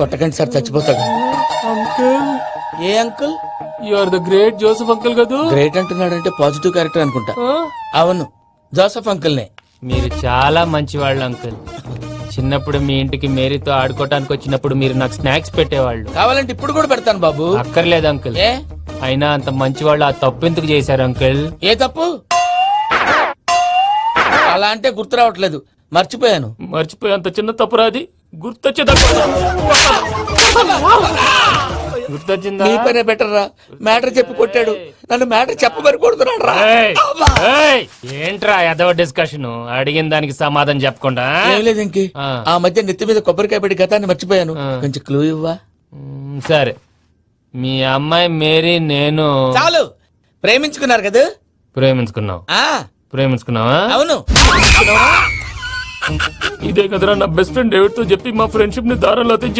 కొట్టకండి సార్, చచ్చిపోతాడు. అంకుల్, ఏ uncle? You are the great Joseph uncle కదూ? గ్రేట్ అంటున్నాడంటే పాజిటివ్ క్యారెక్టర్ అనుకుంటా. అవును, జోసఫ్ అంకుల్నే. మీరు చాలా మంచివాళ్ళు అంకుల్. చిన్నప్పుడు మీ ఇంటికి మేరీతో ఆడుకోవటానికి వచ్చినప్పుడు మీరు నాకు స్నాక్స్ పెట్టేవాళ్ళు. కావాలంటే ఇప్పుడు కూడా పెడతాను బాబు. అక్కర్లేదు అంకుల్. ఏ అయినా అంత మంచివాళ్ళు ఆ తప్పు ఎందుకు చేశారు అంకుల్? ఏ తప్పు? అలా అంటే గుర్తు రావట్లేదు, మర్చిపోయాను. మర్చిపోయేంత చిన్న తప్పురాది గుర్తొచ్చేదా? గుర్తొచ్చిందా? నీ పనే బెటర్ రా. మ్యాటర్ చెప్పి కొట్టాడు, నన్ను మ్యాటర్ చెప్పమని కొడుతున్నాడు రా. ఏయ్, ఏయ్, ఏంట్రా ఎదవ డిస్కషన్? అడిగిన దానికి సమాధానం చెప్పకుండా? ఏం లేదు ఇంకి, ఆ మధ్య నెత్తి మీద కొబ్బరికాయ పెట్టి గతాన్ని మర్చిపోయాను. కొంచెం క్లూ ఇవ్వా? సరే, మీ అమ్మాయి మేరీ నేను చాలు. ప్రేమించుకున్నారు కదా? ప్రేమించుకున్నావు. ప్రేమించుకున్నావా? అవును. ఇదే కదరా నా బెస్ట్ ఫ్రెండ్ డేవిడ్ తో చెప్పి మా ఫ్రెండ్షిప్ ని దారంలో